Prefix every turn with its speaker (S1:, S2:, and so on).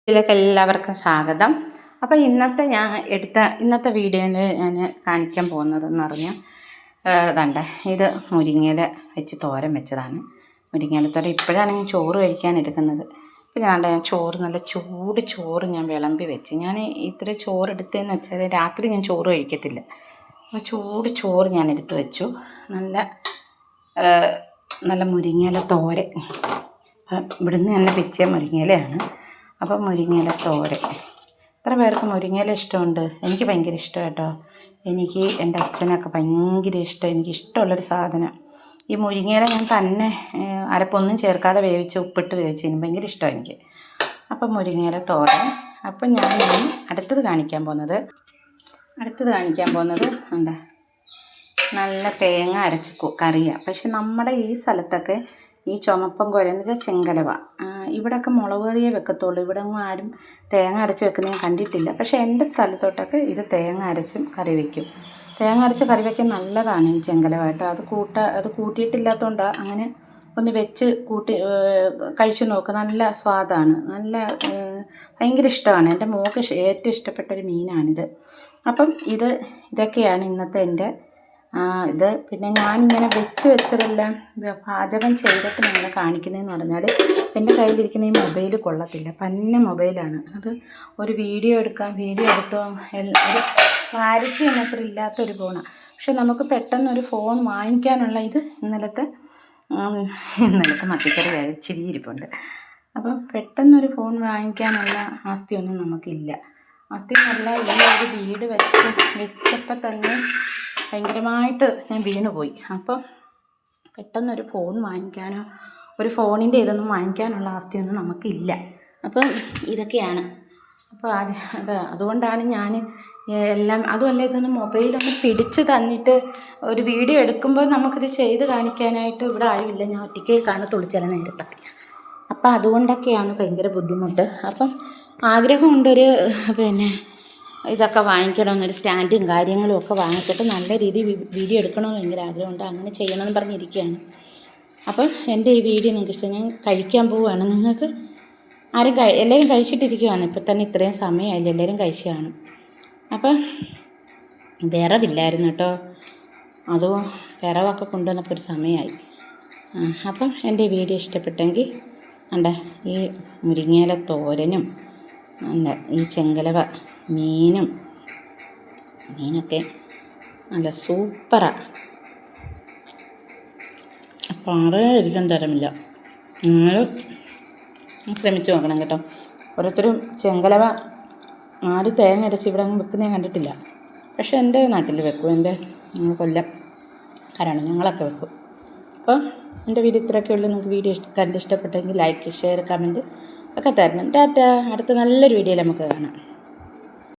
S1: ഇതിലേക്ക് എല്ലാവർക്കും സ്വാഗതം. അപ്പോൾ ഇന്നത്തെ വീഡിയോയിൽ ഞാൻ കാണിക്കാൻ പോകുന്നതെന്ന് പറഞ്ഞാൽ ഇതാണ്ട് ഇത് മുരിങ്ങയില വെച്ച് തോരൻ വെച്ചതാണ്. മുരിങ്ങയിലത്തോടെ ഇപ്പോഴാണ് ചോറ് കഴിക്കാൻ എടുക്കുന്നത്. അപ്പോൾ ഞാൻ ചോറ് നല്ല ചൂട് ചോറ് ഞാൻ വിളമ്പി വെച്ച്. ഞാൻ ഇത്ര ചോറ് എടുത്തതെന്ന് വെച്ചാൽ രാത്രി ഞാൻ ചോറ് കഴിക്കത്തില്ല. അപ്പോൾ ചൂട് ചോറ് ഞാൻ എടുത്ത് വെച്ചു. നല്ല മുരിങ്ങയില തോരൻ. ഇവിടുന്ന് തന്നെ പിച്ചിയ മുരിങ്ങയിലയാണ്. അപ്പം മുരിങ്ങയില തോരൻ. എത്ര പേർക്ക് മുരിങ്ങയില ഇഷ്ടമുണ്ട്? എനിക്ക് ഭയങ്കര ഇഷ്ടമാണ് കേട്ടോ. എനിക്ക് എൻ്റെ അച്ഛനൊക്കെ ഭയങ്കര ഇഷ്ടം. എനിക്കിഷ്ടമുള്ളൊരു സാധനം ഈ മുരിങ്ങയില. ഞാൻ തന്നെ അരപ്പൊന്നും ചേർക്കാതെ ഉപ്പിട്ട് വേവിച്ച് കഴിഞ്ഞാൽ ഭയങ്കര ഇഷ്ടമാണ് എനിക്ക്. അപ്പം മുരിങ്ങയില തോരൻ. അപ്പം ഞാൻ അടുത്തത് കാണിക്കാൻ പോകുന്നത് എന്താ, നല്ല തേങ്ങ അരച്ച് കറിയാണ്. പക്ഷെ നമ്മുടെ ഈ സ്ഥലത്തൊക്കെ ഈ ചുമപ്പൻ കോര എന്ന് വെച്ചാൽ ചെങ്കലവ, ഇവിടെയൊക്കെ മുളക് കറിയേ വെക്കത്തുള്ളൂ. ഇവിടെ ഒന്നും ആരും തേങ്ങ അരച്ച് വെക്കുന്ന ഞാൻ കണ്ടിട്ടില്ല. പക്ഷേ എൻ്റെ സ്ഥലത്തോട്ടൊക്കെ ഇത് തേങ്ങ അരച്ചും കറി വയ്ക്കും. തേങ്ങ അരച്ച് കറി വയ്ക്കാൻ നല്ലതാണ് ഈ ചെങ്കലവ കേട്ടോ. അത് കൂട്ടിയിട്ടില്ലാത്തതുകൊണ്ടാണ് അങ്ങനെ ഒന്ന് വെച്ച് കഴിച്ചു നോക്കുക. നല്ല സ്വാദാണ്, ഭയങ്കര ഇഷ്ടമാണ്. എൻ്റെ മോൾക്ക് ഏറ്റവും ഇഷ്ടപ്പെട്ടൊരു മീനാണിത്. അപ്പം ഇതൊക്കെയാണ് ഇന്നത്തെ എൻ്റെ ഇത്. പിന്നെ ഞാനിങ്ങനെ വെച്ചതെല്ലാം പാചകം ചെയ്തിട്ട് നിങ്ങളെ കാണിക്കുന്നതെന്ന് പറഞ്ഞാൽ എൻ്റെ കയ്യിലിരിക്കുന്ന ഈ മൊബൈൽ കൊള്ളത്തില്ല. പന്ന മൊബൈലാണ്. അത് ഒരു വീഡിയോ എടുത്തോ ഒരു ക്ലാരിറ്റി അത്ര ഇല്ലാത്തൊരു ഫോണാണ്. പക്ഷെ നമുക്ക് പെട്ടെന്നൊരു ഫോൺ വാങ്ങിക്കാനുള്ള ഇത് ഇന്നലത്തെ മത്തിക്കറി ഇച്ചിരി ഇരിപ്പുണ്ട്. അപ്പം പെട്ടെന്നൊരു ഫോൺ വാങ്ങിക്കാനുള്ള ആസ്തിയൊന്നും നമുക്കില്ല. ആസ്തി നല്ല ഈ ഒരു വീട് വെച്ചപ്പോൾ തന്നെ ഭയങ്കരമായിട്ട് ഞാൻ വീണുപോയി. അപ്പം പെട്ടെന്നൊരു ഫോൺ വാങ്ങിക്കാനോ ഒരു ഫോണിൻ്റെ ഇതൊന്നും വാങ്ങിക്കാനുള്ള അവസ്ഥയൊന്നും നമുക്കില്ല. അപ്പം ഇതൊക്കെയാണ്. അപ്പോൾ അതുകൊണ്ടാണ് ഞാൻ എല്ലാം. അതുമല്ല, ഇതൊന്ന് മൊബൈലൊന്ന് പിടിച്ച് തന്നിട്ട് ഒരു വീഡിയോ എടുക്കുമ്പോൾ നമുക്കിത് ചെയ്ത് കാണിക്കാനായിട്ട് ഇവിടെ ആരുമില്ല. ഞാൻ ഒറ്റയ്ക്ക് കാണത്തുള്ളൂ ചില നേരത്തൊക്കെ. അപ്പം അതുകൊണ്ടൊക്കെയാണ് ഭയങ്കര ബുദ്ധിമുട്ട്. അപ്പം ആഗ്രഹമുണ്ടൊരു ഇതൊക്കെ വാങ്ങിക്കണമെന്നൊരു സ്റ്റാൻഡും കാര്യങ്ങളും ഒക്കെ വാങ്ങിച്ചിട്ട് നല്ല രീതിയിൽ വീഡിയോ എടുക്കണമെന്ന് ഭയങ്കര ആഗ്രഹമുണ്ട്. അങ്ങനെ ചെയ്യണമെന്ന് പറഞ്ഞിരിക്കുകയാണ്. അപ്പം എൻ്റെ ഈ വീഡിയോ നിങ്ങൾക്ക് ഇഷ്ടം. ഞാൻ കഴിക്കാൻ പോവുകയാണ്. നിങ്ങൾക്ക് എല്ലാവരും കഴിച്ചിട്ടിരിക്കുകയാണ്. ഇപ്പം തന്നെ ഇത്രയും സമയമായില്ല, എല്ലാവരും കഴിച്ചു കാണും. അപ്പം വിറവില്ലായിരുന്നു കേട്ടോ. അതും വിറവൊക്കെ കൊണ്ടുവന്നപ്പോൾ ഒരു സമയമായി. അപ്പം എൻ്റെ വീഡിയോ ഇഷ്ടപ്പെട്ടെങ്കിൽ ഈ മുരിങ്ങയില തോരനും ഈ ചെങ്കലവ മീനൊക്കെ നല്ല സൂപ്പറാണ്. പറയാതിരിക്കാൻ തരമില്ല. നിങ്ങൾ ശ്രമിച്ചു നോക്കണം കേട്ടോ. ഓരോരുത്തരും ചെങ്കലവ ആരും തേങ്ങ അരച്ച് ഇവിടെ അങ്ങ് വെക്കുന്നത് ഞാൻ കണ്ടിട്ടില്ല. പക്ഷേ എൻ്റെ നാട്ടിൽ വെക്കും. എൻ്റെ കൊല്ലംകാരാണ്, ഞങ്ങളൊക്കെ വെക്കും. അപ്പോൾ എൻ്റെ വീഡിയോ ഇത്രയൊക്കെ ഉള്ളൂ. നിങ്ങൾക്ക് വീഡിയോ കണ്ടിഷ്ടപ്പെട്ടെങ്കിൽ ലൈക്ക്, ഷെയർ, കമൻറ്റ് ഒക്കെ തരണം. ടാറ്റാ. അടുത്ത നല്ലൊരു വീഡിയോയിൽ നമുക്ക് കാണാം.